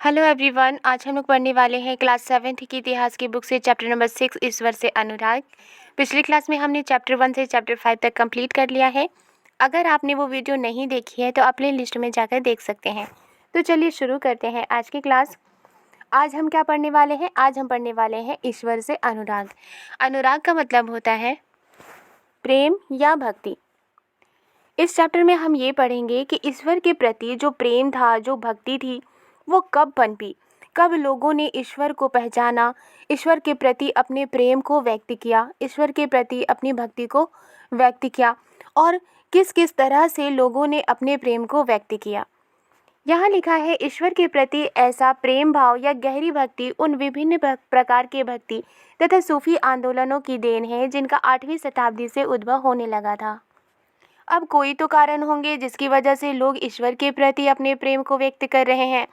Hello everyone. आज हम लोग पढ़ने वाले हैं क्लास 7th की इतिहास की बुक से चैप्टर नंबर 6 ईश्वर से अनुराग। पिछली क्लास में हमने चैप्टर 1 से चैप्टर 5 तक कंप्लीट कर लिया है। अगर आपने वो वीडियो नहीं देखी है तो आप प्ले लिस्ट में जाकर देख सकते हैं। तो चलिए शुरू करते हैं आज की क्लास। आज हम क्या पढ़ने वाले हैं? आज हम पढ़ने वाले हैं ईश्वर से अनुराग। अनुराग का मतलब होता है प्रेम या भक्ति। इस चैप्टर में हम ये पढ़ेंगे कि ईश्वर के प्रति जो प्रेम था, जो भक्ति थी, वो कब पनपी, कब लोगों ने ईश्वर को पहचाना, ईश्वर के प्रति अपने प्रेम को व्यक्त किया, ईश्वर के प्रति अपनी भक्ति को व्यक्त किया और किस किस तरह से लोगों ने अपने प्रेम को व्यक्त किया। यहाँ लिखा है, ईश्वर के प्रति ऐसा प्रेम भाव या गहरी भक्ति उन विभिन्न प्रकार के भक्ति तथा सूफी आंदोलनों की देन है जिनका 8वीं शताब्दी से उद्भव होने लगा था। अब कोई तो कारण होंगे जिसकी वजह से लोग ईश्वर के प्रति अपने प्रेम को व्यक्त कर रहे हैं।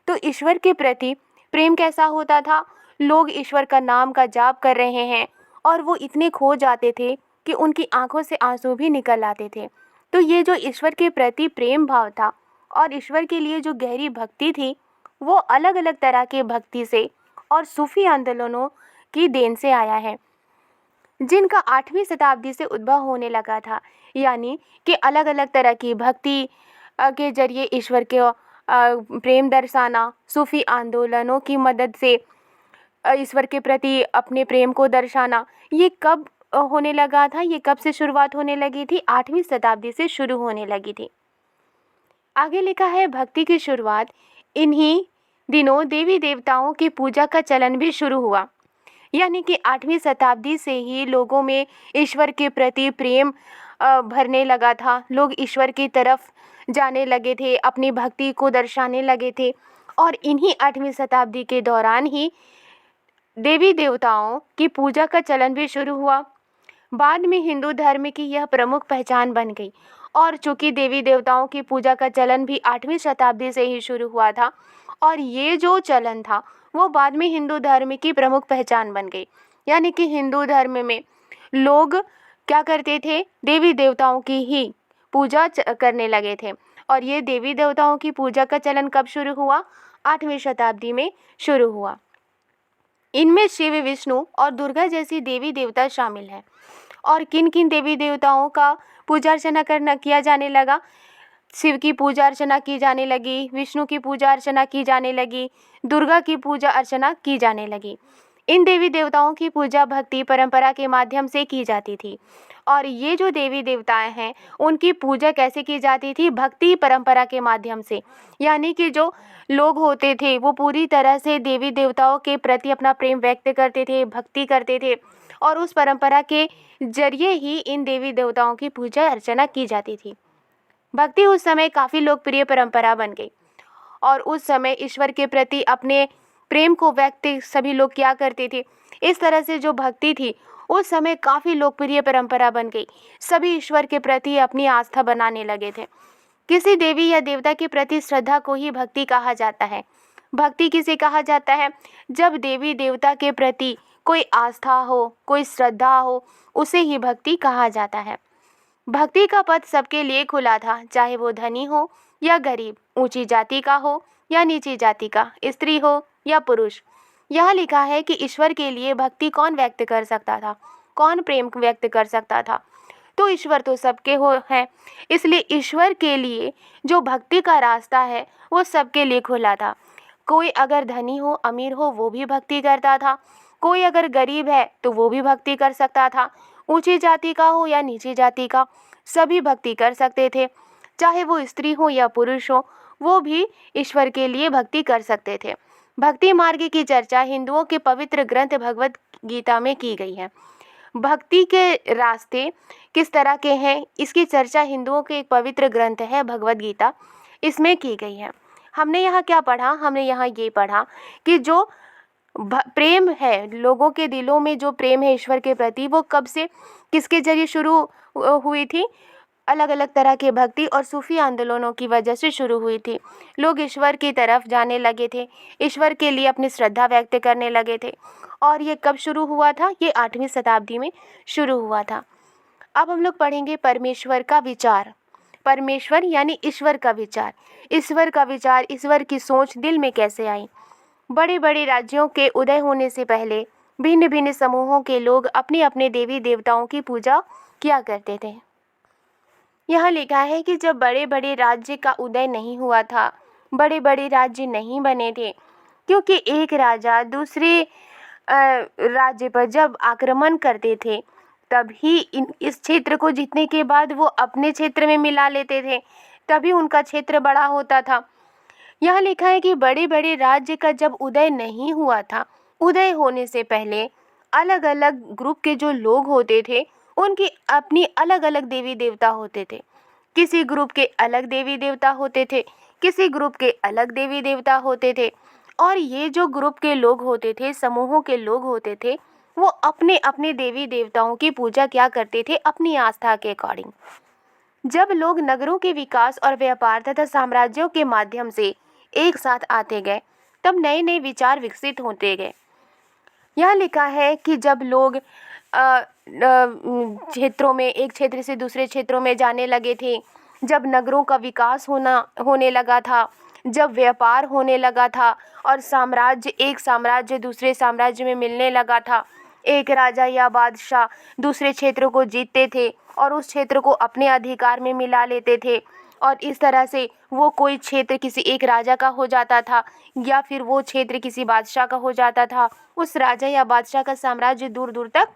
तो ईश्वर के प्रति प्रेम कैसा होता था? लोग ईश्वर का नाम का जाप कर रहे हैं और वो इतने खो जाते थे कि उनकी आंखों से आंसू भी निकल आते थे। तो ये जो ईश्वर के प्रति प्रेम भाव था और ईश्वर के लिए जो गहरी भक्ति थी, वो अलग अलग तरह के भक्ति से और सूफी आंदोलनों की देन से आया है जिनका 8वीं शताब्दी से उद्भव होने लगा था। यानी कि अलग अलग तरह की भक्ति के जरिए ईश्वर के प्रेम दर्शाना, सूफी आंदोलनों की मदद से ईश्वर के प्रति अपने प्रेम को दर्शाना, ये कब होने लगा था? ये कब से शुरुआत होने लगी थी? 8वीं शताब्दी से शुरू होने लगी थी। आगे लिखा है, भक्ति की शुरुआत इन्हीं दिनों देवी देवताओं की पूजा का चलन भी शुरू हुआ। यानी कि 8वीं शताब्दी से ही लोगों में ईश्वर के प्रति प्रेम भरने लगा था। लोग ईश्वर की तरफ जाने लगे थे, अपनी भक्ति को दर्शाने लगे थे और इन्हीं 8वीं शताब्दी के दौरान ही देवी देवताओं की पूजा का चलन भी शुरू हुआ। बाद में हिंदू धर्म की यह प्रमुख पहचान बन गई और चूंकि देवी देवताओं की पूजा का चलन भी 8वीं शताब्दी से ही शुरू हुआ था और ये जो चलन था वो बाद में हिंदू धर्म की प्रमुख पहचान बन गई। यानी कि हिंदू धर्म में लोग क्या करते थे? देवी देवताओं की ही पूजा करने लगे थे और ये देवी देवताओं की पूजा का चलन कब शुरू हुआ? 8वीं शताब्दी में शुरू हुआ। इनमें शिव, विष्णु और दुर्गा जैसी देवी देवता शामिल हैं। और किन किन देवी देवताओं का पूजा अर्चना किया जाने लगा? शिव की पूजा अर्चना की जाने लगी, विष्णु की पूजा अर्चना की जाने लगी, दुर्गा की पूजा अर्चना की जाने लगी। इन देवी देवताओं की पूजा भक्ति परंपरा के माध्यम से की जाती थी और ये जो देवी देवताएं हैं उनकी पूजा कैसे की जाती थी? भक्ति परंपरा के माध्यम से। यानी कि जो लोग होते थे वो पूरी तरह से देवी देवताओं के प्रति अपना प्रेम व्यक्त करते थे, भक्ति करते थे और उस परंपरा के जरिए ही इन देवी देवताओं की पूजा अर्चना की जाती थी। भक्ति उस समय काफ़ी लोकप्रिय परंपरा बन गई और उस समय ईश्वर के प्रति अपने प्रेम को व्यक्त सभी लोग क्या करते थे? इस तरह से जो भक्ति थी उस समय काफ़ी लोकप्रिय परंपरा बन गई। सभी ईश्वर के प्रति अपनी आस्था बनाने लगे थे। किसी देवी या देवता के प्रति श्रद्धा को ही भक्ति कहा जाता है। भक्ति किसे कहा जाता है? जब देवी देवता के प्रति कोई आस्था हो, कोई श्रद्धा हो, उसे ही भक्ति कहा जाता है। भक्ति का पथ सबके लिए खुला था, चाहे वो धनी हो या गरीब, ऊंची जाति का हो या नीची जाति का, स्त्री हो या पुरुष। यह लिखा है कि ईश्वर के लिए भक्ति कौन व्यक्त कर सकता था, कौन प्रेम व्यक्त कर सकता था? तो ईश्वर तो सबके हो है, इसलिए ईश्वर के लिए जो भक्ति का रास्ता है वो सबके लिए खुला था। कोई अगर धनी हो, अमीर हो, वो भी भक्ति करता था। कोई अगर गरीब है तो वो भी भक्ति कर सकता था। ऊंची जाति का हो या नीची जाति का, सभी भक्ति कर सकते थे। चाहे वो स्त्री हो या पुरुष हो, वो भी ईश्वर के लिए भक्ति कर सकते थे। भक्ति मार्ग की चर्चा हिंदुओं के पवित्र ग्रंथ भगवत गीता में की गई है। भक्ति के रास्ते किस तरह के हैं, इसकी चर्चा हिंदुओं के एक पवित्र ग्रंथ है भगवत गीता, इसमें की गई है। हमने यहाँ क्या पढ़ा? हमने यहाँ ये पढ़ा कि जो प्रेम है, लोगों के दिलों में जो प्रेम है ईश्वर के प्रति, वो कब से किसके जरिए शुरू हुई थी? अलग अलग तरह के भक्ति और सूफी आंदोलनों की वजह से शुरू हुई थी। लोग ईश्वर की तरफ जाने लगे थे, ईश्वर के लिए अपनी श्रद्धा व्यक्त करने लगे थे और ये कब शुरू हुआ था? ये 8वीं शताब्दी में शुरू हुआ था। अब हम लोग पढ़ेंगे परमेश्वर का विचार। परमेश्वर यानी ईश्वर का विचार, ईश्वर की सोच दिल में कैसे आई। बड़े बड़े राज्यों के उदय होने से पहले भिन्न भिन्न समूहों के लोग अपने अपने देवी देवताओं की पूजा किया करते थे। यहाँ लिखा है कि जब बड़े बड़े राज्य का उदय नहीं हुआ था, बड़े बड़े राज्य नहीं बने थे, क्योंकि एक राजा दूसरे राज्य पर जब आक्रमण करते थे तभी इस क्षेत्र को जीतने के बाद वो अपने क्षेत्र में मिला लेते थे, तभी उनका क्षेत्र बड़ा होता था। यहाँ लिखा है कि बड़े बड़े राज्य का जब उदय नहीं हुआ था, उदय होने से पहले अलग अलग ग्रुप के जो लोग होते थे उनकी अपनी अलग अलग देवी देवता होते थे। किसी ग्रुप के अलग देवी देवता होते थे, किसी ग्रुप के अलग देवी देवता होते थे। और ये जो ग्रुप के लोग होते थे, समूहों के लोग होते थे, वो अपने अपने देवी देवताओं की पूजा क्या करते थे अपनी आस्था के अकॉर्डिंग। जब लोग नगरों के विकास और व्यापार तथा साम्राज्यों के माध्यम से एक साथ आते गए तब नए नए विचार विकसित होते गए। यह लिखा है कि जब लोग क्षेत्रों में एक क्षेत्र से दूसरे क्षेत्रों में जाने लगे थे, जब नगरों का विकास होने लगा था, जब व्यापार होने लगा था और एक साम्राज्य दूसरे साम्राज्य में मिलने लगा था, एक राजा या बादशाह दूसरे क्षेत्रों को जीतते थे और उस क्षेत्र को अपने अधिकार में मिला लेते थे और इस तरह से वो कोई क्षेत्र किसी एक राजा का हो जाता था या फिर वो क्षेत्र किसी बादशाह का हो जाता था। उस राजा या बादशाह का साम्राज्य दूर दूर तक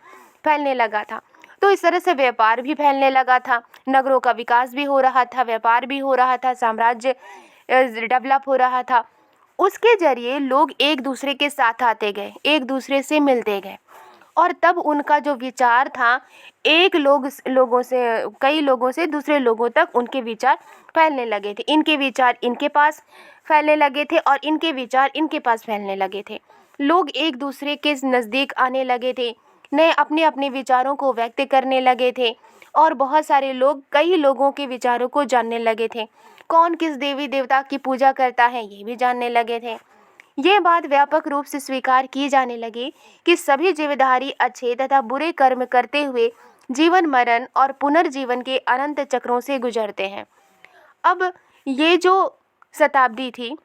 फैलने लगा था। तो इस तरह से व्यापार भी फैलने लगा था, नगरों का विकास भी हो रहा था, व्यापार भी हो रहा था, साम्राज्य डेवलप हो रहा था। उसके जरिए लोग एक दूसरे के साथ आते गए, एक दूसरे से मिलते गए और तब उनका जो विचार था कई लोगों से दूसरे लोगों तक उनके विचार फैलने लगे थे। इनके विचार इनके पास फैलने लगे थे और इनके विचार इनके पास फैलने लगे थे। लोग एक दूसरे के नज़दीक आने लगे थे, नए अपने अपने विचारों को व्यक्त करने लगे थे और बहुत सारे लोग कई लोगों के विचारों को जानने लगे थे। कौन किस देवी देवता की पूजा करता है ये भी जानने लगे थे। ये बात व्यापक रूप से स्वीकार की जाने लगी कि सभी जीवधारी अच्छे तथा बुरे कर्म करते हुए जीवन मरण और पुनर्जीवन के अनंत चक्रों से गुजरते हैं। अब ये जो शताब्दी थी,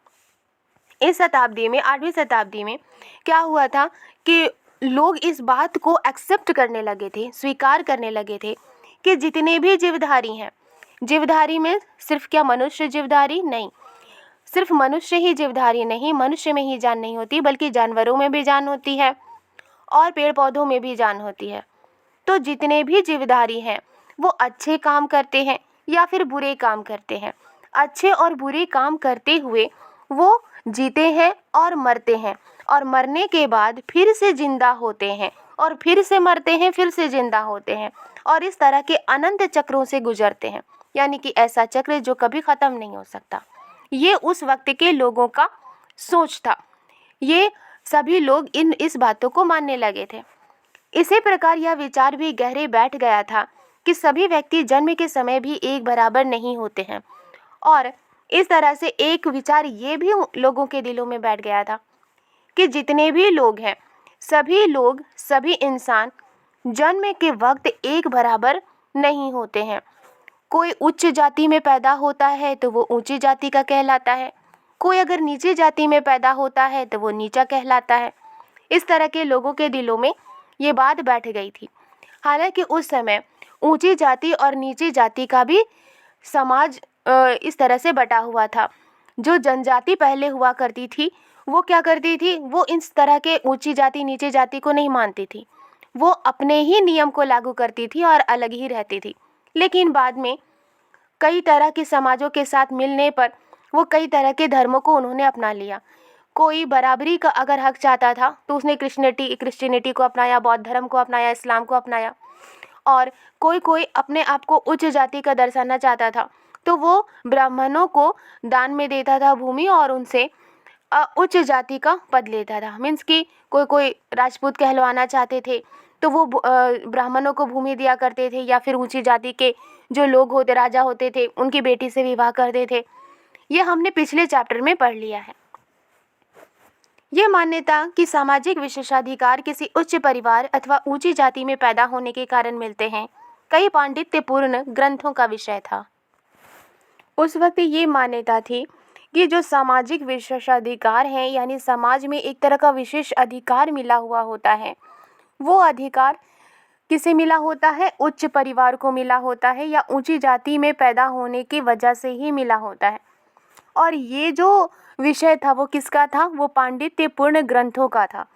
इस शताब्दी में 8वीं शताब्दी में क्या हुआ था कि लोग इस बात को एक्सेप्ट करने लगे थे, स्वीकार करने लगे थे कि जितने भी जीवधारी हैं, जीवधारी में सिर्फ क्या मनुष्य जीवधारी नहीं, सिर्फ मनुष्य ही जीवधारी नहीं, मनुष्य में ही जान नहीं होती बल्कि जानवरों में भी जान होती है और पेड़ पौधों में भी जान होती है। तो जितने भी जीवधारी हैं वो अच्छे काम करते हैं या फिर बुरे काम करते हैं। अच्छे और बुरे काम करते हुए वो जीते हैं और मरते हैं और मरने के बाद फिर से जिंदा होते हैं और फिर से मरते हैं, फिर से जिंदा होते हैं और इस तरह के अनंत चक्रों से गुजरते हैं। यानी कि ऐसा चक्र जो कभी ख़त्म नहीं हो सकता। ये उस वक्त के लोगों का सोच था। ये सभी लोग इस बातों को मानने लगे थे। इसी प्रकार यह विचार भी गहरे बैठ गया था कि सभी व्यक्ति जन्म के समय भी एक बराबर नहीं होते हैं और इस तरह से एक विचार ये भी लोगों के दिलों में बैठ गया था कि जितने भी लोग हैं, सभी लोग, सभी इंसान जन्म के वक्त एक बराबर नहीं होते हैं। कोई उच्च जाति में पैदा होता है तो वो ऊंची जाति का कहलाता है, कोई अगर नीची जाति में पैदा होता है तो वो नीचा कहलाता है। इस तरह के लोगों के दिलों में ये बात बैठ गई थी। हालांकि उस समय ऊंची जाति और नीची जाति का भी समाज इस तरह से बटा हुआ था। जो जनजाति पहले हुआ करती थी वो क्या करती थी, वो इस तरह के ऊंची जाति नीची जाति को नहीं मानती थी, वो अपने ही नियम को लागू करती थी और अलग ही रहती थी। लेकिन बाद में कई तरह के समाजों के साथ मिलने पर वो कई तरह के धर्मों को उन्होंने अपना लिया। कोई बराबरी का अगर हक चाहता था तो उसने क्रिश्चियनिटी को अपनाया, बौद्ध धर्म को अपनाया, इस्लाम को अपनाया और कोई अपने आप को उच्च जाति का दर्शाना चाहता था तो वो ब्राह्मणों को दान में देता था भूमि और उनसे उच्च जाति का पद लेता था। मीन्स कि कोई राजपूत कहलवाना चाहते थे तो वो ब्राह्मणों को भूमि दिया करते थे या फिर ऊंची जाति के जो लोग होते, राजा होते थे, उनकी बेटी से विवाह करते थे। ये हमने पिछले चैप्टर में पढ़ लिया है। ये मान्यता कि सामाजिक विशेषाधिकार किसी उच्च परिवार अथवा ऊंची जाति में पैदा होने के कारण मिलते हैं, कई पांडित्यपूर्ण ग्रंथों का विषय था। उस वक्त ये मान्यता थी कि जो सामाजिक विशेषाधिकार हैं, यानी समाज में एक तरह का विशेष अधिकार मिला हुआ होता है, वो अधिकार किसे मिला होता है? उच्च परिवार को मिला होता है या ऊंची जाति में पैदा होने की वजह से ही मिला होता है। और ये जो विषय था वो किसका था? वो पांडित्यपूर्ण ग्रंथों का था।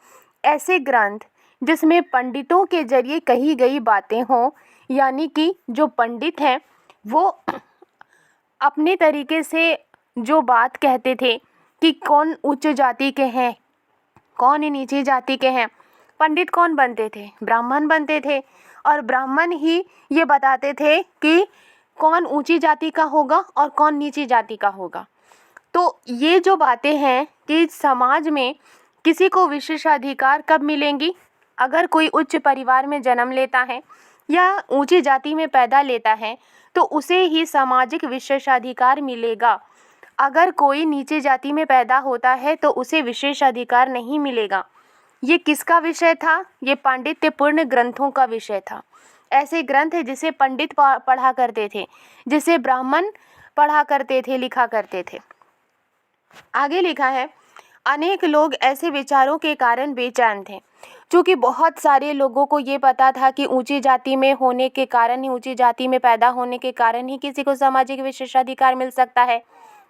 ऐसे ग्रंथ जिसमें पंडितों के जरिए कही गई बातें हों, यानी कि जो पंडित हैं वो अपने तरीके से जो बात कहते थे कि कौन उच्च जाति के हैं, कौन नीची जाति के हैं। पंडित कौन बनते थे? ब्राह्मण बनते थे। और ब्राह्मण ही ये बताते थे कि कौन ऊंची जाति का होगा और कौन नीची जाति का होगा। तो ये जो बातें हैं कि समाज में किसी को विशेषाधिकार कब मिलेंगी? अगर कोई उच्च परिवार में जन्म लेता है या ऊंची जाति में पैदा लेता है तो उसे ही सामाजिक विशेषाधिकार मिलेगा। अगर कोई नीचे जाति में पैदा होता है तो उसे विशेष अधिकार नहीं मिलेगा। ये किसका विषय था? ये पांडित्यपूर्ण ग्रंथों का विषय था। ऐसे ग्रंथ है जिसे पंडित पढ़ा करते थे, जिसे ब्राह्मण पढ़ा करते थे, लिखा करते थे। आगे लिखा है, अनेक लोग ऐसे विचारों के कारण बेचैन थे। क्योंकि बहुत सारे लोगों को ये पता था कि ऊंची जाति में होने के कारण ही, ऊंची जाति में पैदा होने के कारण ही किसी को सामाजिक विशेषाधिकार मिल सकता है।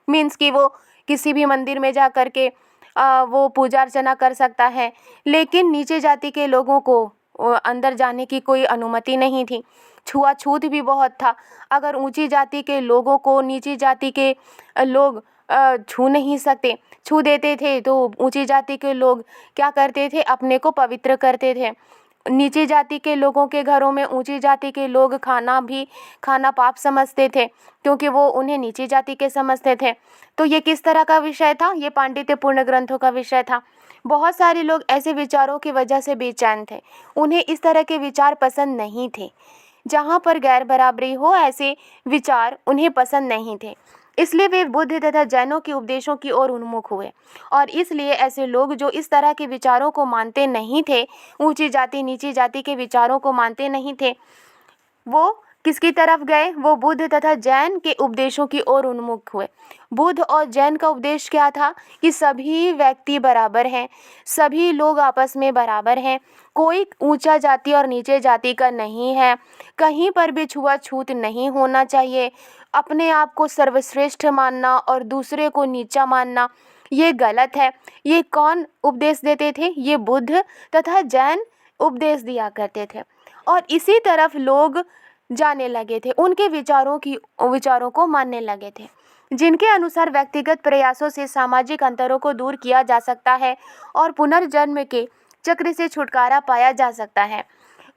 मीन्स कि वो किसी भी मंदिर में जा कर के वो पूजा अर्चना कर सकता है। लेकिन नीचे जाति के लोगों को अंदर जाने की कोई अनुमति नहीं थी। छुआछूत भी बहुत था। अगर ऊंची जाति के लोगों को नीची जाति के लोग छू नहीं सकते, छू देते थे तो ऊंची जाति के लोग क्या करते थे? अपने को पवित्र करते थे। नीची जाति के लोगों के घरों में ऊंची जाति के लोग खाना पाप समझते थे, क्योंकि वो उन्हें नीची जाति के समझते थे। तो ये किस तरह का विषय था? ये पांडित्यपूर्ण ग्रंथों का विषय था। बहुत सारे लोग ऐसे विचारों की वजह से बेचैन थे। उन्हें इस तरह के विचार पसंद नहीं थे। जहाँ पर गैर बराबरी हो, ऐसे विचार उन्हें पसंद नहीं थे। इसलिए वे बुद्ध तथा जैनों के उपदेशों की ओर उन्मुख हुए। और इसलिए ऐसे लोग जो इस तरह के विचारों को मानते नहीं थे, ऊंची जाति नीची जाति के विचारों को मानते नहीं थे, वो किसकी तरफ गए? वो बुद्ध तथा जैन के उपदेशों की ओर उन्मुख हुए। बुद्ध और जैन का उपदेश क्या था? कि सभी व्यक्ति बराबर हैं, सभी लोग आपस में बराबर हैं, कोई ऊंचा जाति और नीचे जाति का नहीं है, कहीं पर भी छुआछूत नहीं होना चाहिए। अपने आप को सर्वश्रेष्ठ मानना और दूसरे को नीचा मानना ये गलत है। ये कौन उपदेश देते थे? ये बुद्ध तथा जैन उपदेश दिया करते थे। और इसी तरफ लोग जाने लगे थे, उनके विचारों को मानने लगे थे, जिनके अनुसार व्यक्तिगत प्रयासों से सामाजिक अंतरों को दूर किया जा सकता है और पुनर्जन्म के चक्र से छुटकारा पाया जा सकता है।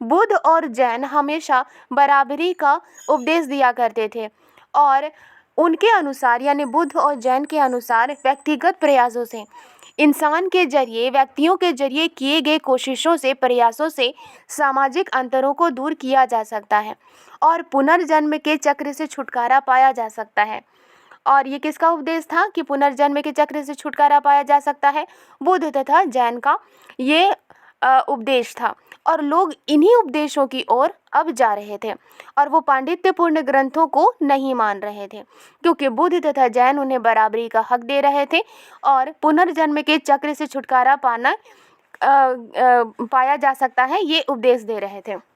बुद्ध और जैन हमेशा बराबरी का उपदेश दिया करते थे और उनके अनुसार, यानी बुद्ध और जैन के अनुसार, व्यक्तिगत प्रयासों से, इंसान के जरिए, व्यक्तियों के जरिए किए गए कोशिशों से, प्रयासों से सामाजिक अंतरों को दूर किया जा सकता है और पुनर्जन्म के चक्र से छुटकारा पाया जा सकता है। और ये किसका उपदेश था कि पुनर्जन्म के चक्र से छुटकारा पाया जा सकता है? बुद्ध तथा जैन का ये उपदेश था। और लोग इन्हीं उपदेशों की ओर अब जा रहे थे और वो पांडित्यपूर्ण ग्रंथों को नहीं मान रहे थे, क्योंकि बुद्ध तथा जैन उन्हें बराबरी का हक दे रहे थे और पुनर्जन्म के चक्र से छुटकारा पाया जा सकता है, ये उपदेश दे रहे थे।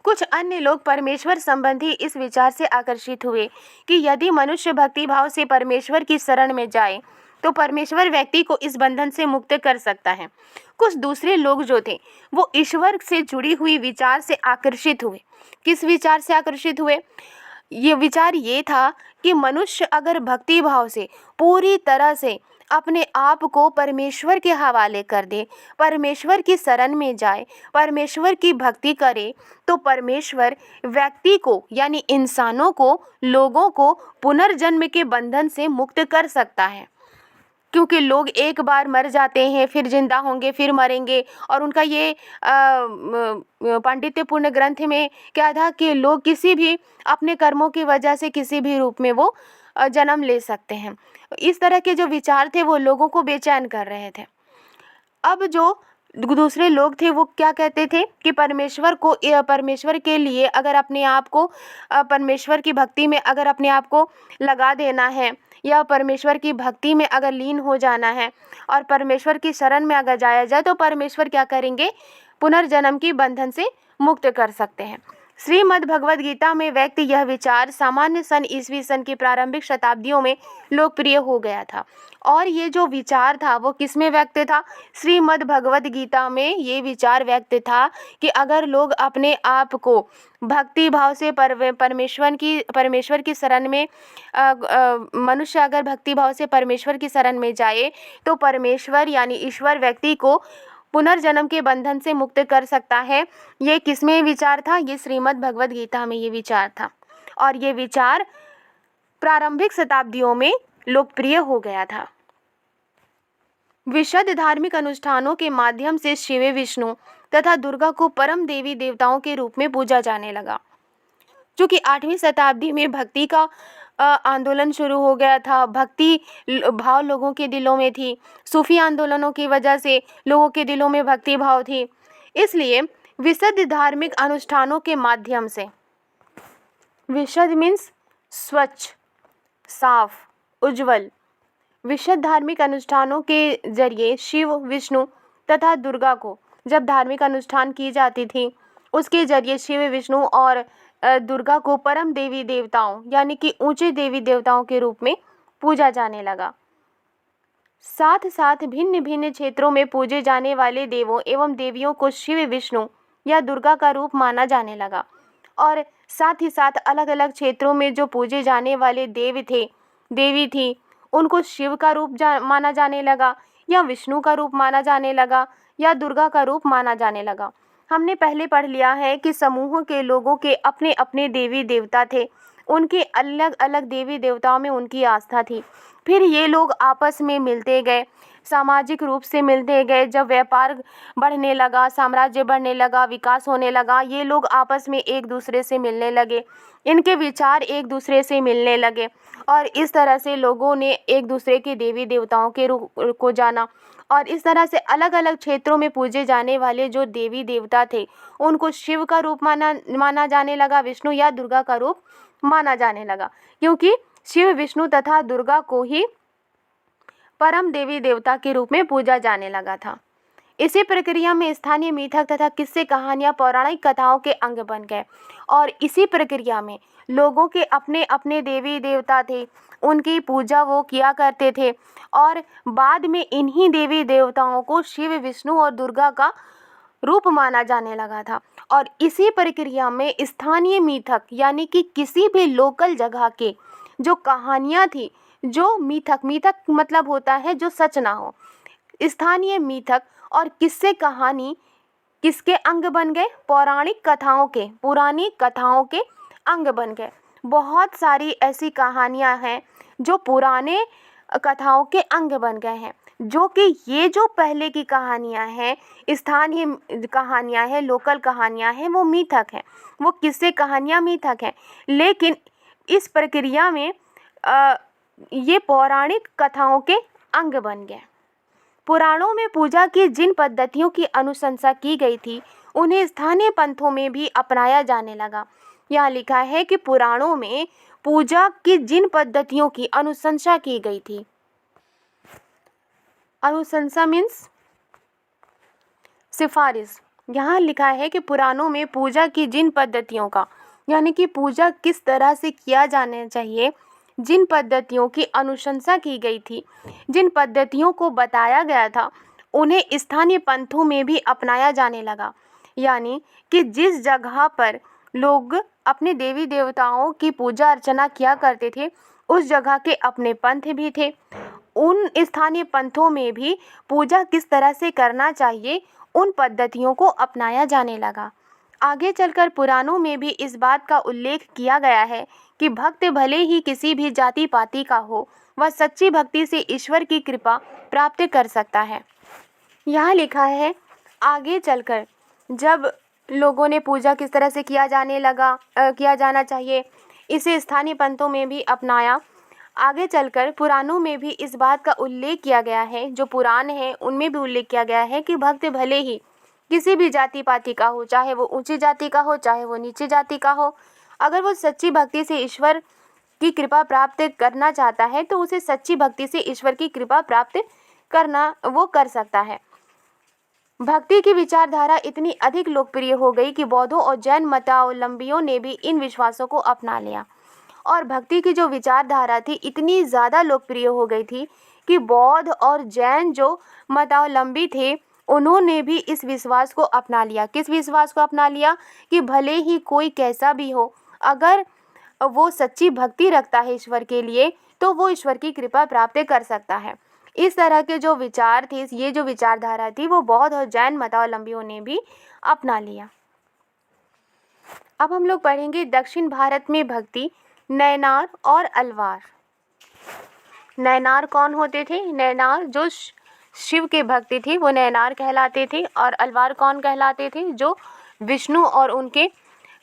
कुछ अन्य लोग परमेश्वर संबंधी इस विचार से आकर्षित हुए कि यदि मनुष्य भक्ति भाव से परमेश्वर की शरण में जाए तो परमेश्वर व्यक्ति को इस बंधन से मुक्त कर सकता है। कुछ दूसरे लोग जो थे वो ईश्वर से जुड़ी हुई विचार से आकर्षित हुए। किस विचार से आकर्षित हुए? ये विचार ये था कि मनुष्य अगर भक्ति भाव से पूरी तरह से अपने आप को परमेश्वर के हवाले कर दे, परमेश्वर की शरण में जाए, परमेश्वर की भक्ति करे, तो परमेश्वर व्यक्ति को, यानी इंसानों को, लोगों को पुनर्जन्म के बंधन से मुक्त कर सकता है। क्योंकि लोग एक बार मर जाते हैं, फिर जिंदा होंगे, फिर मरेंगे। और उनका ये पांडित्यपूर्ण ग्रंथ में क्या था कि लोग किसी भी अपने कर्मों की वजह से किसी भी रूप में वो जन्म ले सकते हैं। इस तरह के जो विचार थे वो लोगों को बेचैन कर रहे थे। अब जो दूसरे लोग थे वो क्या कहते थे कि परमेश्वर के लिए अगर अपने आप को परमेश्वर की भक्ति में अगर अपने आप को लगा देना है या परमेश्वर की भक्ति में अगर लीन हो जाना है और परमेश्वर की शरण में अगर जाया जाए तो परमेश्वर क्या करेंगे, पुनर्जन्म की बंधन से मुक्त कर सकते हैं। श्रीमद् भगवद गीता में व्यक्त यह विचार सामान्य सन ईस्वी सन की प्रारंभिक शताब्दियों में लोकप्रिय हो गया था। और ये जो विचार था वो किस में व्यक्त था? श्रीमद् भगवद गीता में ये विचार व्यक्त था कि अगर लोग अपने आप को भक्ति भाव से परमेश्वर की शरण में मनुष्य अगर भक्ति भाव से परमेश्वर की शरण में जाए तो परमेश्वर यानी ईश्वर व्यक्ति को पुनर्जन्म के बंधन से मुक्त कर सकता है। ये किसमें विचार था? ये श्रीमद् भगवद गीता में ये विचार था और ये विचार प्रारंभिक शताब्दियों में लोकप्रिय हो गया था। विशद धार्मिक अनुष्ठानों के माध्यम से शिव, विष्णु तथा दुर्गा को परम देवी देवताओं के रूप में पूजा जाने लगा। चूँकि 8वीं शताब्दी में भक्ति का आंदोलन शुरू हो गया था, भक्ति भाव लोगों के दिलों में थी, सूफी आंदोलनों की वजह से लोगों के दिलों में भक्ति भाव थी, इसलिए विशुद्ध धार्मिक अनुष्ठानों के माध्यम से, विशुद्ध मीन्स स्वच्छ, साफ, उज्जवल, विशुद्ध धार्मिक अनुष्ठानों के जरिए शिव, विष्णु तथा दुर्गा को जब धार्मिक अनुष्ठान की जाती थी उसके जरिए शिव, विष्णु और दुर्गा को परम देवी देवताओं यानी कि ऊंचे देवी देवताओं के रूप में पूजा जाने लगा। साथ साथ भिन्न भिन्न क्षेत्रों में पूजे जाने वाले देवों एवं देवियों को शिव, विष्णु या दुर्गा का रूप माना जाने लगा और साथ ही साथ अलग अलग क्षेत्रों में जो पूजे जाने वाले देवी थी उनको शिव का रूप माना जाने लगा या विष्णु का रूप माना जाने लगा या दुर्गा का रूप माना जाने लगा। हमने पहले पढ़ लिया है कि समूहों के लोगों के अपने अपने देवी देवता थे, उनके अलग अलग देवी देवताओं में उनकी आस्था थी। फिर ये लोग आपस में मिलते गए, सामाजिक रूप से मिलते गए। जब व्यापार बढ़ने लगा, साम्राज्य बढ़ने लगा, विकास होने लगा, ये लोग आपस में एक दूसरे से मिलने लगे, इनके विचार एक दूसरे से मिलने लगे और इस तरह से लोगों ने एक दूसरे के देवी देवताओं के रूप को जाना और इस तरह से अलग अलग क्षेत्रों में पूजे जाने वाले जो देवी देवता थे उनको शिव का रूप माना जाने लगा, विष्णु या दुर्गा का रूप माना जाने लगा, क्योंकि शिव, विष्णु तथा दुर्गा को ही परम देवी देवता के रूप में पूजा जाने लगा था। इसी प्रक्रिया में स्थानीय मिथक तथा किस्से कहानियां पौराणिक कथाओं के अंग बन गए और इसी प्रक्रिया में लोगों के अपने अपने देवी देवता थे, उनकी पूजा वो किया करते थे और बाद में इन्हीं देवी देवताओं को शिव, विष्णु और दुर्गा का रूप माना जाने लगा था। और इसी प्रक्रिया में स्थानीय मिथक यानी कि किसी भी लोकल जगह के जो कहानियाँ थी, जो मिथक मतलब होता है जो सच ना हो, स्थानीय मिथक और किस्से कहानी किसके अंग बन गए? पौराणिक कथाओं के, पुरानी कथाओं के अंग बन गए। बहुत सारी ऐसी कहानियां हैं जो पुराने कथाओं के अंग बन गए हैं, जो कि ये जो पहले की कहानियां हैं, स्थानीय कहानियां हैं, लोकल कहानियां हैं, वो मिथक हैं, वो किस्से कहानियां मिथक हैं। लेकिन इस प्रक्रिया में ये पौराणिक कथाओं के अंग बन गए। पुराणों में पूजा की जिन पद्धतियों की अनुशंसा की गई थी उन्हें स्थानीय पंथों में भी अपनाया जाने लगा। यहाँ लिखा है कि पुराणों में पूजा की जिन पद्धतियों की अनुशंसा की गई थी, अनुशंसा मीन्स सिफारिश। यहाँ लिखा है कि पुराणों में पूजा की जिन पद्धतियों का यानी कि पूजा किस तरह से किया जाना चाहिए, जिन पद्धतियों की अनुशंसा की गई थी, जिन पद्धतियों को बताया गया था, उन्हें स्थानीय पंथों में भी अपनाया जाने लगा। यानी कि जिस जगह पर लोग अपने देवी देवताओं की पूजा अर्चना किया करते थे उस जगह के अपने पंथ भी थे। उन स्थानीय पंथों में भी पूजा किस तरह से करना चाहिए उन पद्धतियों को अपनाया जाने लगा। आगे चलकर पुराणों में भी इस बात का उल्लेख किया गया है कि भक्त भले ही किसी भी जाति पाति का हो, वह सच्ची भक्ति से ईश्वर की कृपा प्राप्त कर सकता है। यहाँ लिखा है आगे चलकर जब लोगों ने पूजा किस तरह से किया जाना चाहिए, इसे स्थानीय पंथों में भी अपनाया। आगे चलकर पुराणों में भी इस बात का उल्लेख किया गया है, जो पुराण है उनमें भी उल्लेख किया गया है कि भक्त भले ही किसी भी जाति पाति का हो, चाहे वो ऊंची जाति का हो चाहे वो नीची जाति का हो, अगर वो सच्ची भक्ति से ईश्वर की कृपा प्राप्त करना चाहता है तो उसे सच्ची भक्ति से ईश्वर की कृपा प्राप्त करना वो कर सकता है। भक्ति की विचारधारा इतनी अधिक लोकप्रिय हो गई कि बौद्धों और जैन मतावलंबियों ने भी इन विश्वासों को अपना लिया, और भक्ति की जो विचारधारा थी इतनी ज़्यादा लोकप्रिय हो गई थी कि बौद्ध और जैन जो मतावलंबी थे उन्होंने भी इस विश्वास को अपना लिया। किस विश्वास को अपना लिया? कि भले ही कोई कैसा भी हो, अगर वो सच्ची भक्ति रखता है ईश्वर के लिए तो वो ईश्वर की कृपा प्राप्त कर सकता है। इस तरह के जो विचार थे, ये जो विचारधारा थी, वो बौद्ध और जैन मतावलंबियों ने भी अपना लिया। अब हम लोग पढ़ेंगे दक्षिण भारत में भक्ति, नैनार और अलवार। नैनार कौन होते थे? नैनार जो शिव के भक्त थे वो नैनार कहलाते थे, और अलवार कौन कहलाते थे? जो विष्णु और उनके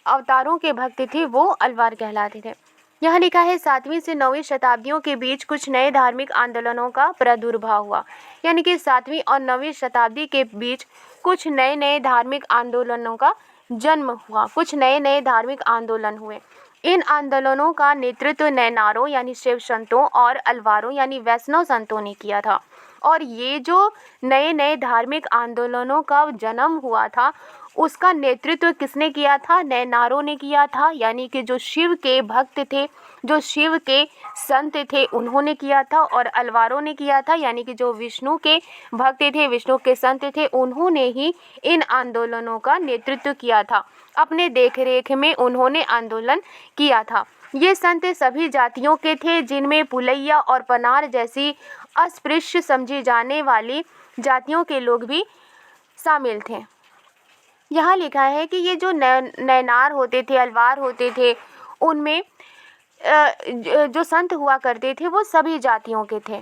अवतारों के भक्त थे वो अलवार कहलाते थे। यहाँ लिखा है 7वीं से 9वीं शताब्दियों के बीच कुछ नए धार्मिक आंदोलनों का प्रादुर्भाव हुआ। यानी कि 7वीं और 9वीं शताब्दी के बीच कुछ नए नए धार्मिक आंदोलनों का जन्म हुआ, कुछ नए नए धार्मिक आंदोलन हुए। इन आंदोलनों का नेतृत्व नैनारों यानी शिव संतों और अलवारों यानी वैष्णव संतों ने किया था। और ये जो नए नए धार्मिक आंदोलनों का जन्म हुआ था उसका नेतृत्व किसने किया था? नैनारों ने किया था, यानी कि जो शिव के भक्त थे, जो शिव के संत थे उन्होंने किया था। और अलवारों ने किया था, यानी कि जो विष्णु के भक्त थे, विष्णु के संत थे, उन्होंने ही इन आंदोलनों का नेतृत्व किया था। अपने देखरेख में उन्होंने आंदोलन किया था। ये संत सभी जातियों के थे, जिनमें पुलैया और पनार जैसी अस्पृश्य समझी जाने वाली जातियों के लोग भी शामिल थे। यहाँ लिखा है कि ये जो नैनार होते थे, अलवार होते थे, उनमें जो संत हुआ करते थे वो सभी जातियों के थे।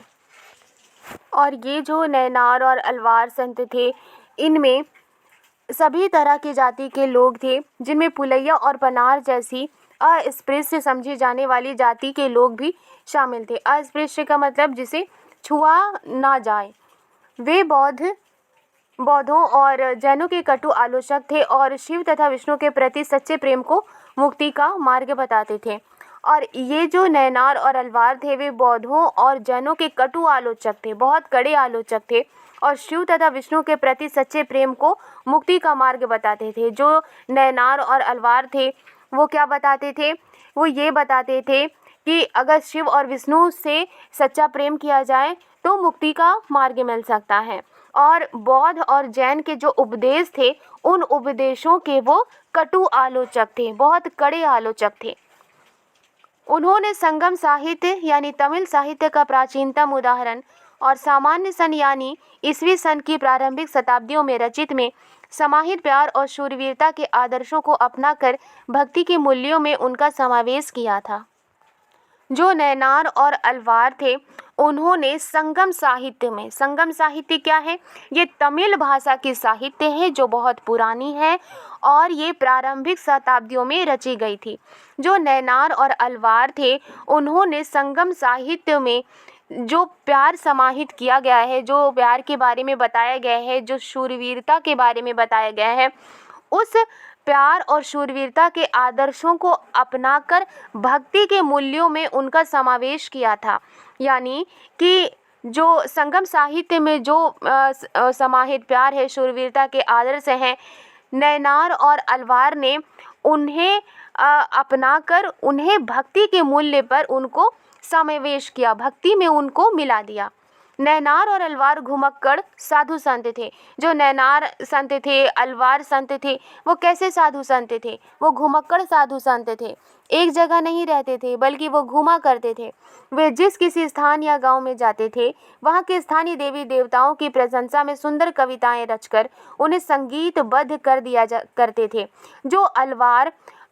और ये जो नैनार और अलवार संत थे इनमें सभी तरह की जाति के लोग थे, जिनमें पुलैया और पनार जैसी अस्पृश्य समझी जाने वाली जाति के लोग भी शामिल थे। अस्पृश्य का मतलब जिसे छुआ ना जाए। वे बौद्धों और जैनों के कटु आलोचक थे और शिव तथा विष्णु के प्रति सच्चे प्रेम को मुक्ति का मार्ग बताते थे। और ये जो नैनार और अलवार थे वे बौद्धों और जैनों के कटु आलोचक थे, बहुत कड़े आलोचक थे, और शिव तथा विष्णु के प्रति सच्चे प्रेम को मुक्ति का मार्ग बताते थे। जो नैनार और अलवार थे वो क्या बताते थे? वो ये बताते थे कि अगर शिव और विष्णु से सच्चा प्रेम किया जाए तो मुक्ति का मार्ग मिल सकता है। और बौद्ध और जैन के जो उपदेश थे उन उपदेशों के वो कटु आलोचक थे, बहुत कड़े आलोचक थे। उन्होंने संगम साहित्य यानी तमिल साहित्य का प्राचीनतम उदाहरण और सामान्य सन यानी ईस्वी सन की प्रारंभिक शताब्दियों में रचित में समाहित प्यार और शूरवीरता के आदर्शों को अपनाकर भक्ति के मूल्यों में उनका समावेश किया था। जो नैनार और अलवार थे उन्होंने संगम साहित्य में, संगम साहित्य क्या है? ये तमिल भाषा की साहित्य है जो बहुत पुरानी है और ये प्रारंभिक शताब्दियों में रची गई थी। जो नैनार और अलवार थे उन्होंने संगम साहित्य में जो प्यार समाहित किया गया है, जो प्यार के बारे में बताया गया है, जो शूरवीरता के बारे में बताया गया है, उस प्यार और शूरवीरता के आदर्शों को अपनाकर भक्ति के मूल्यों में उनका समावेश किया था। यानी कि जो संगम साहित्य में जो समाहित प्यार है, शूरवीरता के आदर्श हैं, नैनार और अलवार ने उन्हें अपनाकर उन्हें भक्ति के मूल्य पर उनको समावेश किया, भक्ति में उनको मिला दिया। नैनार और अलवार घुमक्कड़ साधु संत थे। जो नैनार संत थे, अलवार संत थे, वो कैसे साधु संत थे? वो घुमक्कड़ साधु संत थे। एक जगह नहीं रहते थे बल्कि वो घूमा करते थे। वे जिस किसी स्थान या गांव में जाते थे वहां के स्थानीय देवी देवताओं की प्रशंसा में सुंदर कविताएं रचकर उन्हें संगीतबद्ध कर दिया करते थे। जो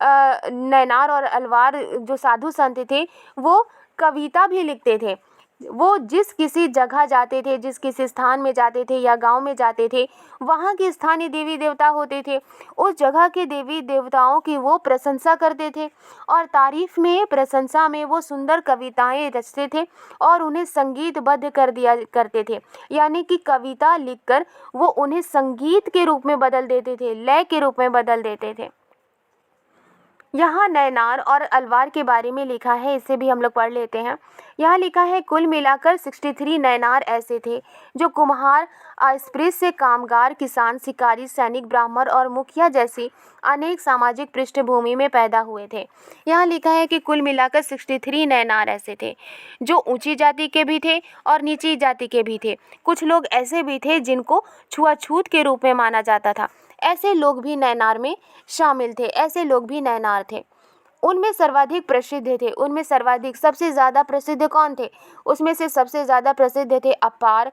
नैनार और अलवार जो साधु संत थे वो कविता भी लिखते थे। वो जिस किसी जगह जाते थे, जिस किसी स्थान में जाते थे या गांव में जाते थे, वहाँ के स्थानीय देवी देवता होते थे, उस जगह के देवी देवताओं की वो प्रशंसा करते थे और तारीफ में, प्रशंसा में वो सुंदर कविताएं रचते थे और उन्हें संगीतबद्ध कर दिया करते थे। यानी कि कविता लिखकर वो उन्हें संगीत के रूप में बदल देते थे, लय के रूप में बदल देते थे। यहाँ नैनार और अलवार के बारे में लिखा है, इसे भी हम लोग पढ़ लेते हैं। यहाँ लिखा है, कुल मिलाकर 63 नैनार ऐसे थे जो कुम्हार, अस्पृश्य, कामगार, किसान, शिकारी, सैनिक, ब्राह्मण और मुखिया जैसी अनेक सामाजिक पृष्ठभूमि में पैदा हुए थे। यहाँ लिखा है कि कुल मिलाकर 63 नैनार ऐसे थे जो ऊंची जाति के भी थे और नीची जाति के भी थे। कुछ लोग ऐसे भी थे जिनको छुआछूत के रूप में माना जाता था। ऐसे लोग भी नैनार में शामिल थे, ऐसे लोग भी नैनार थे। उनमें सर्वाधिक प्रसिद्ध थे, उनमें सर्वाधिक सबसे ज़्यादा प्रसिद्ध कौन थे? उसमें से सबसे ज़्यादा प्रसिद्ध थे अपार,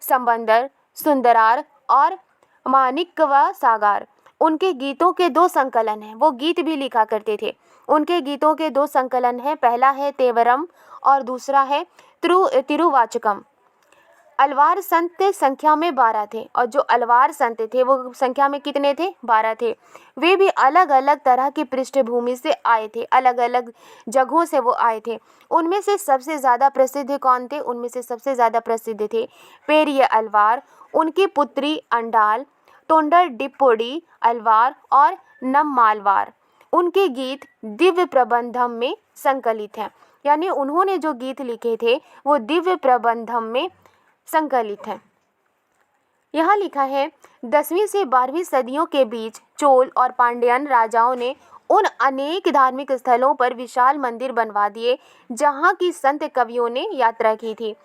संबंदर, सुंदरार और मानिक व सागार। उनके गीतों के 2 संकलन हैं, वो गीत भी लिखा करते थे। उनके गीतों के 2 संकलन हैं, पहला है तेवरम और दूसरा है तिरुवाचकम। अलवार संत संख्या में 12 थे और जो अलवार संत थे वो संख्या में कितने थे? 12 थे। वे भी अलग अलग तरह की पृष्ठभूमि से आए थे, अलग अलग जगहों से वो आए थे। उनमें से सबसे ज़्यादा प्रसिद्ध कौन थे? उनमें से सबसे ज़्यादा प्रसिद्ध थे पेरिय अलवार, उनकी पुत्री अंडाल, टोंडर डिप्पोडी अलवार और नम्मालवार। उनके गीत दिव्य प्रबंधम में संकलित हैं, यानी उन्होंने जो गीत लिखे थे वो दिव्य प्रबंधम में संकलित है। यहाँ लिखा है, 10वीं से 12वीं सदियों के बीच चोल और पांड्यन राजाओं ने उन अनेक धार्मिक स्थलों पर विशाल मंदिर बनवा दिए जहाँ की संत कवियों ने यात्रा की थी।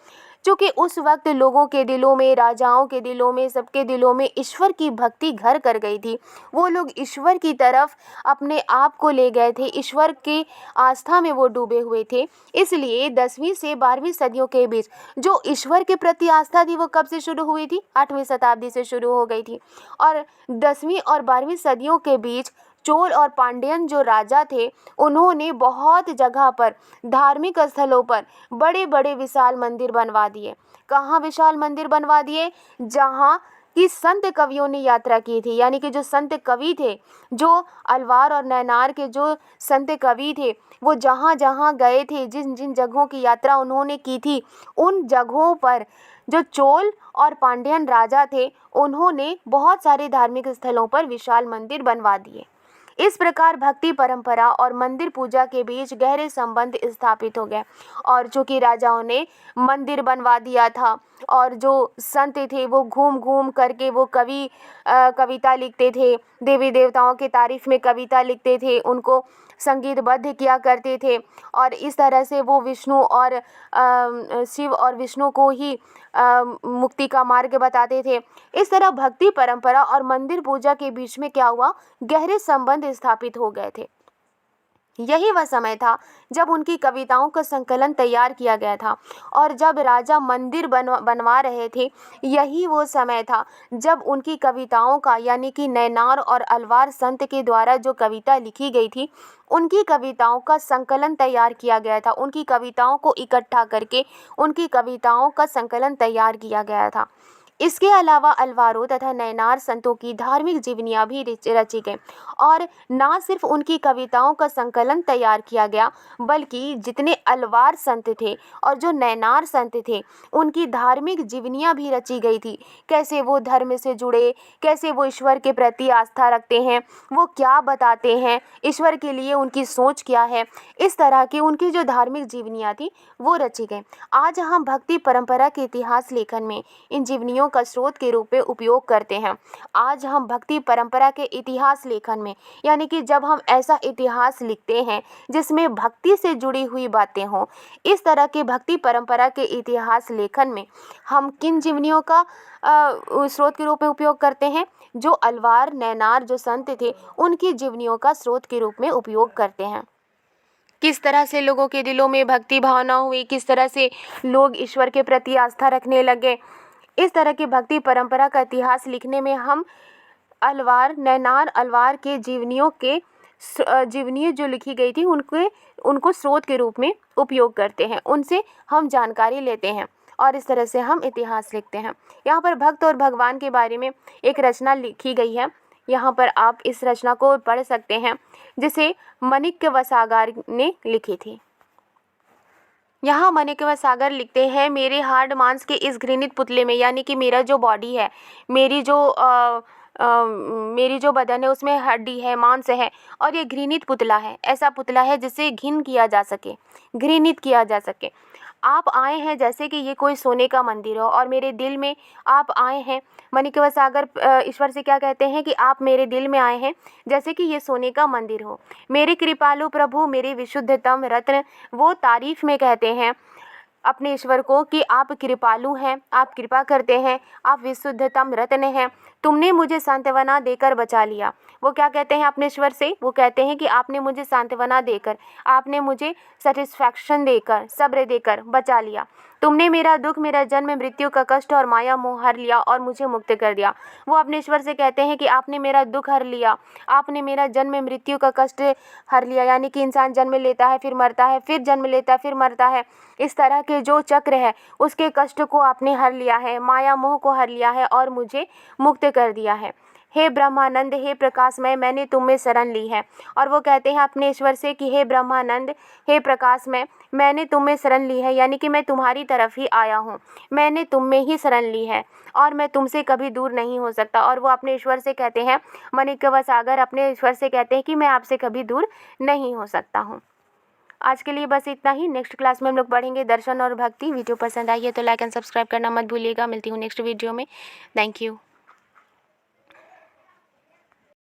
क्योंकि उस वक्त लोगों के दिलों में, राजाओं के दिलों में, सबके दिलों में ईश्वर की भक्ति घर कर गई थी। वो लोग ईश्वर की तरफ अपने आप को ले गए थे, ईश्वर की आस्था में वो डूबे हुए थे। इसलिए 10वीं से 12वीं सदियों के बीच जो ईश्वर के प्रति आस्था थी वो कब से शुरू हुई थी? 8वीं शताब्दी से शुरू हो गई थी। और 10वीं और 12वीं सदियों के बीच चोल और पांड्यन जो राजा थे उन्होंने बहुत जगह पर, धार्मिक स्थलों पर बड़े बड़े विशाल मंदिर बनवा दिए। कहाँ विशाल मंदिर बनवा दिए? जहाँ कि संत कवियों ने यात्रा की थी। यानी कि जो संत कवि थे, जो अलवार और नैनार के जो संत कवि थे, वो जहाँ जहाँ गए थे, जिन जिन जगहों की यात्रा उन्होंने की थी, उन जगहों पर जो चोल और पांड्यन राजा थे उन्होंने बहुत सारे धार्मिक स्थलों पर विशाल मंदिर बनवा दिए। इस प्रकार भक्ति परंपरा और मंदिर पूजा के बीच गहरे संबंध स्थापित हो गए। और चूंकि राजाओं ने मंदिर बनवा दिया था और जो संत थे वो घूम घूम करके वो कविता लिखते थे, देवी देवताओं के तारीफ में कविता लिखते थे, उनको संगीतबद्ध किया करते थे और इस तरह से वो विष्णु और शिव और विष्णु को ही मुक्ति का मार्ग बताते थे। इस तरह भक्ति परंपरा और मंदिर पूजा के बीच में क्या हुआ? गहरे संबंध स्थापित हो गए थे। यही वह समय था जब उनकी कविताओं का संकलन तैयार किया गया था और जब राजा मंदिर बनवा रहे थे। यही वो समय था जब उनकी कविताओं का, यानी कि नैनार और अलवार संत के द्वारा जो कविता लिखी गई थी, उनकी कविताओं का संकलन तैयार किया गया था। उनकी कविताओं को इकट्ठा करके उनकी कविताओं का संकलन तैयार किया गया था। इसके अलावा अलवारों तथा नैनार संतों की धार्मिक जीवनियाँ भी रची गई और ना सिर्फ उनकी कविताओं का संकलन तैयार किया गया, बल्कि जितने अलवार संत थे और जो नैनार संत थे उनकी धार्मिक जीवनियाँ भी रची गई थी। कैसे वो धर्म से जुड़े, कैसे वो ईश्वर के प्रति आस्था रखते हैं, वो क्या बताते हैं, ईश्वर के लिए उनकी सोच क्या है, इस तरह की उनकी जो धार्मिक जीवनियाँ थी वो रची गई। आज हम भक्ति परंपरा के इतिहास लेखन में इन जीवनियों का स्रोत के रूप में उपयोग करते हैं। आज हम भक्ति परंपरा के इतिहास लेखन में, यानी कि जब हम ऐसा इतिहास लिखते हैं जिसमें भक्ति से जुड़ी हुई बातें हों, इस तरह के भक्ति परंपरा के इतिहास लेखन में हम किन जीवनियों का स्रोत के रूप में उपयोग करते हैं? जो अलवार नैनार जो संत थे उनकी जीवनियों का स्रोत के रूप में उपयोग करते हैं। किस तरह से लोगों के दिलों में भक्ति भावना हुई, किस तरह से लोग ईश्वर के प्रति आस्था रखने लगे, इस तरह की भक्ति परंपरा का इतिहास लिखने में हम अलवार नैनार अलवार के जीवनियों के जीवनी जो लिखी गई थी उनको स्रोत के रूप में उपयोग करते हैं, उनसे हम जानकारी लेते हैं और इस तरह से हम इतिहास लिखते हैं। यहाँ पर भक्त और भगवान के बारे में एक रचना लिखी गई है, यहाँ पर आप इस रचना को पढ़ सकते हैं जिसे माणिक्य वसागर ने लिखी थी। यहाँ माणिक्य वसागर लिखते हैं, मेरे हाड़ मांस के इस घृणित पुतले में, यानी कि मेरा जो बॉडी है, मेरी जो बदन है उसमें हड्डी है, मांस है और ये घृणित पुतला है, ऐसा पुतला है जिसे घिन किया जा सके, घृणित किया जा सके। आप आए हैं जैसे कि ये कोई सोने का मंदिर हो और मेरे दिल में आप आए हैं। माणिक्य वसागर ईश्वर से क्या कहते हैं कि आप मेरे दिल में आए हैं जैसे कि ये सोने का मंदिर हो। मेरे कृपालु प्रभु, मेरे विशुद्धतम रत्न, वो तारीफ में कहते हैं अपने ईश्वर को कि आप कृपालु हैं, आप कृपा करते हैं, आप विशुद्धतम रत्न हैं, तुमने मुझे सांत्वना देकर बचा लिया। वो क्या कहते हैं अपने ईश्वर से? वो कहते हैं कि आपने मुझे सांत्वना देकर, आपने मुझे सेटिस्फैक्शन देकर, सब्र देकर बचा लिया। तुमने मेरा दुख, मेरा जन्म मृत्यु का कष्ट और माया मोह हर लिया और मुझे मुक्त कर दिया। वो अपने ईश्वर से कहते हैं कि आपने मेरा दुख हर लिया, आपने मेरा जन्म मृत्यु का कष्ट हर लिया, यानी कि इंसान जन्म लेता है, फिर मरता है, फिर जन्म लेता है, फिर मरता है, इस तरह के जो चक्र है उसके कष्ट को आपने हर लिया है, माया मोह को हर लिया है और मुझे मुक्त कर दिया है। हे ब्रह्मानंद, हे प्रकाशमय, मैंने तुम में शरण ली है। और वो कहते हैं अपने ईश्वर से कि हे ब्रह्मानंद, हे प्रकाशमय, मैंने तुम में शरण ली है, यानी कि मैं तुम्हारी तरफ ही आया हूँ, मैंने तुम में ही शरण ली है और मैं तुमसे कभी दूर नहीं हो सकता। और वो अपने ईश्वर से कहते हैं, माणिक्य वसागर अपने ईश्वर से कहते हैं कि मैं आपसे कभी दूर नहीं हो सकता हूँ। आज के लिए बस इतना ही। नेक्स्ट क्लास में हम लोग पढ़ेंगे दर्शन और भक्ति। वीडियो पसंद आई है तो लाइक एंड सब्सक्राइब करना मत भूलिएगा। मिलती हूँ नेक्स्ट वीडियो में। Thank you.